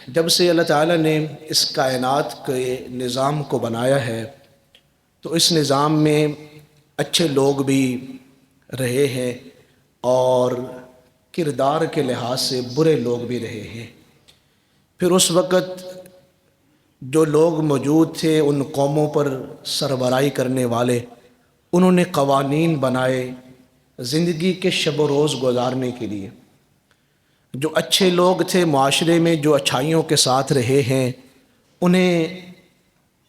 جب سے اللہ تعالیٰ نے اس کائنات کے نظام کو بنایا ہے تو اس نظام میں اچھے لوگ بھی رہے ہیں اور کردار کے لحاظ سے برے لوگ بھی رہے ہیں۔ پھر اس وقت جو لوگ موجود تھے ان قوموں پر سربراہی کرنے والے، انہوں نے قوانین بنائے زندگی کے شب و روز گزارنے کے لیے۔ جو اچھے لوگ تھے معاشرے میں، جو اچھائیوں کے ساتھ رہے ہیں، انہیں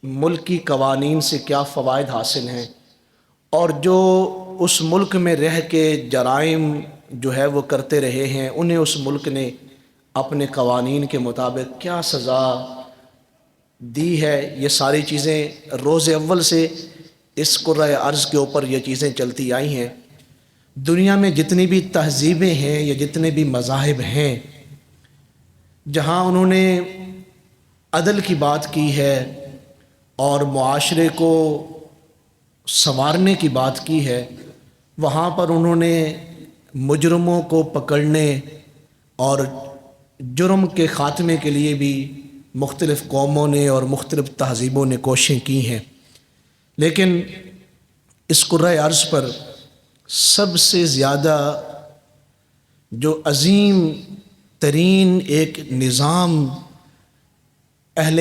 ملک کی قوانین سے کیا فوائد حاصل ہیں، اور جو اس ملک میں رہ کے جرائم جو ہے وہ کرتے رہے ہیں، انہیں اس ملک نے اپنے قوانین کے مطابق کیا سزا دی ہے۔ یہ ساری چیزیں روز اول سے اس کرۂ ارض کے اوپر یہ چیزیں چلتی آئی ہیں۔ دنیا میں جتنی بھی تہذیبیں ہیں یا جتنے بھی مذاہب ہیں، جہاں انہوں نے عدل کی بات کی ہے اور معاشرے کو سنوارنے کی بات کی ہے، وہاں پر انہوں نے مجرموں کو پکڑنے اور جرم کے خاتمے کے لیے بھی مختلف قوموں نے اور مختلف تہذیبوں نے کوششیں کی ہیں۔ لیکن اس کرۂ ارض پر سب سے زیادہ جو عظیم ترین ایک نظام اہل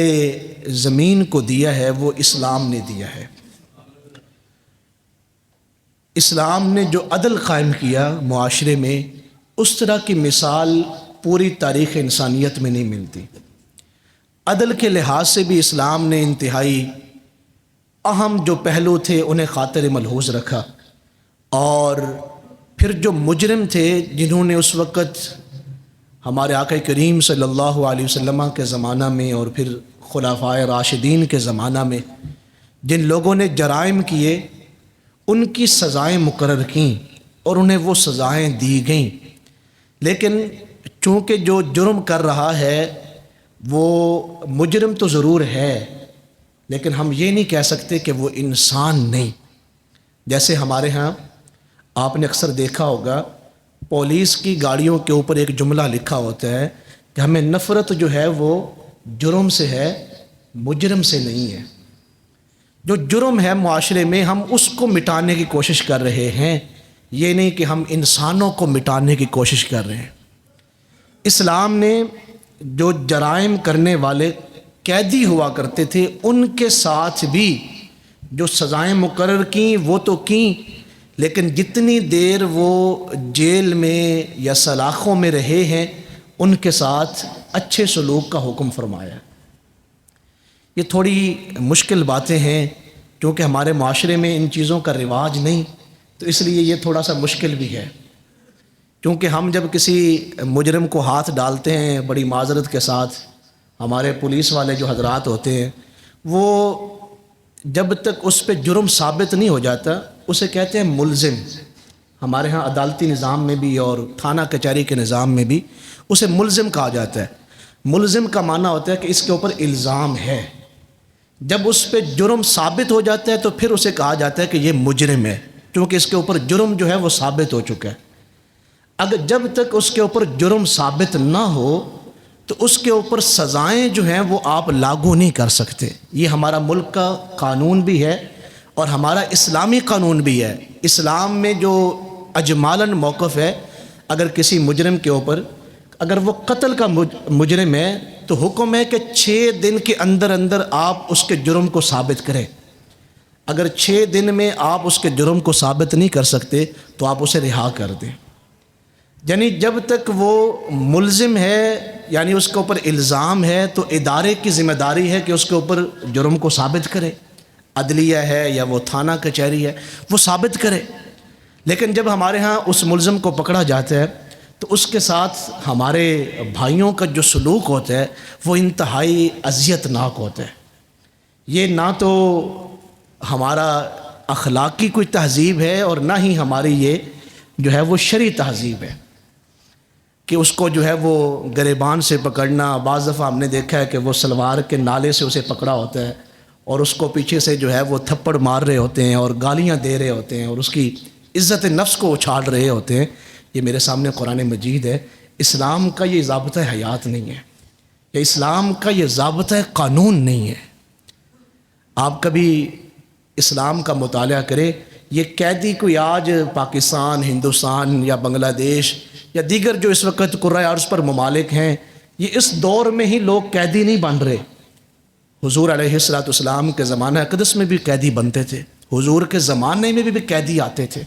زمین کو دیا ہے وہ اسلام نے دیا ہے۔ اسلام نے جو عدل قائم کیا معاشرے میں، اس طرح کی مثال پوری تاریخ انسانیت میں نہیں ملتی۔ عدل کے لحاظ سے بھی اسلام نے انتہائی اہم جو پہلو تھے انہیں خاطر ملحوظ رکھا، اور پھر جو مجرم تھے جنہوں نے اس وقت ہمارے آقا کریم صلی اللہ علیہ وسلم کے زمانہ میں اور پھر خلفائے راشدین کے زمانہ میں جن لوگوں نے جرائم کیے، ان کی سزائیں مقرر کیں اور انہیں وہ سزائیں دی گئیں۔ لیکن چونکہ جو جرم کر رہا ہے وہ مجرم تو ضرور ہے، لیکن ہم یہ نہیں کہہ سکتے کہ وہ انسان نہیں۔ جیسے ہمارے ہاں آپ نے اکثر دیکھا ہوگا پولیس کی گاڑیوں کے اوپر ایک جملہ لکھا ہوتا ہے کہ ہمیں نفرت جو ہے وہ جرم سے ہے، مجرم سے نہیں ہے۔ جو جرم ہے معاشرے میں ہم اس کو مٹانے کی کوشش کر رہے ہیں، یہ نہیں کہ ہم انسانوں کو مٹانے کی کوشش کر رہے ہیں۔ اسلام نے جو جرائم کرنے والے قیدی ہوا کرتے تھے ان کے ساتھ بھی جو سزائیں مقرر کیں وہ تو کیں، لیکن جتنی دیر وہ جیل میں یا سلاخوں میں رہے ہیں ان کے ساتھ اچھے سلوک کا حکم فرمایا۔ یہ تھوڑی مشکل باتیں ہیں کیونکہ ہمارے معاشرے میں ان چیزوں کا رواج نہیں، تو اس لیے یہ تھوڑا سا مشکل بھی ہے۔ کیونکہ ہم جب کسی مجرم کو ہاتھ ڈالتے ہیں بڑی معذرت کے ساتھ، ہمارے پولیس والے جو حضرات ہوتے ہیں وہ جب تک اس پہ جرم ثابت نہیں ہو جاتا اسے کہتے ہیں ملزم۔ ہمارے ہاں عدالتی نظام میں بھی اور تھانہ کچہری کے نظام میں بھی اسے ملزم کہا جاتا ہے۔ ملزم کا معنی ہوتا ہے کہ اس کے اوپر الزام ہے۔ جب اس پہ جرم ثابت ہو جاتا ہے تو پھر اسے کہا جاتا ہے کہ یہ مجرم ہے، کیونکہ اس کے اوپر جرم جو ہے وہ ثابت ہو چکا ہے۔ اگر جب تک اس کے اوپر جرم ثابت نہ ہو تو اس کے اوپر سزائیں جو ہیں وہ آپ لاگو نہیں کر سکتے۔ یہ ہمارا ملک کا قانون بھی ہے اور ہمارا اسلامی قانون بھی ہے۔ اسلام میں جو اجمالاً موقف ہے، اگر کسی مجرم کے اوپر اگر وہ قتل کا مجرم ہے تو حکم ہے کہ 6 دن کے اندر اندر آپ اس کے جرم کو ثابت کریں۔ اگر 6 دن میں آپ اس کے جرم کو ثابت نہیں کر سکتے تو آپ اسے رہا کر دیں۔ یعنی جب تک وہ ملزم ہے، یعنی اس کے اوپر الزام ہے، تو ادارے کی ذمہ داری ہے کہ اس کے اوپر جرم کو ثابت کرے، عدلیہ ہے یا وہ تھانہ کچہری ہے وہ ثابت کرے۔ لیکن جب ہمارے ہاں اس ملزم کو پکڑا جاتا ہے تو اس کے ساتھ ہمارے بھائیوں کا جو سلوک ہوتا ہے وہ انتہائی اذیت ناک ہوتا ہے۔ یہ نہ تو ہمارا اخلاقی کوئی تہذیب ہے اور نہ ہی ہماری یہ جو ہے وہ شرعی تہذیب ہے کہ اس کو جو ہے وہ گریبان سے پکڑنا۔ بعض دفعہ ہم نے دیکھا ہے کہ وہ سلوار کے نالے سے اسے پکڑا ہوتا ہے اور اس کو پیچھے سے جو ہے وہ تھپڑ مار رہے ہوتے ہیں اور گالیاں دے رہے ہوتے ہیں اور اس کی عزت نفس کو اچھال رہے ہوتے ہیں۔ یہ میرے سامنے قرآن مجید ہے۔ اسلام کا یہ ضابطہ حیات نہیں ہے۔ کہ اسلام کا یہ ضابطہ قانون نہیں ہے۔ آپ کبھی اسلام کا مطالعہ کریں، یہ قیدی کوئی آج پاکستان، ہندوستان یا بنگلہ دیش یا دیگر جو اس وقت کرۂ ارض پر ممالک ہیں، یہ اس دور میں ہی لوگ قیدی نہیں بن رہے۔ حضور علیہ الصلوۃ والسلام کے زمانہ اقدس میں بھی قیدی بنتے تھے، حضور کے زمانے میں بھی قیدی آتے تھے۔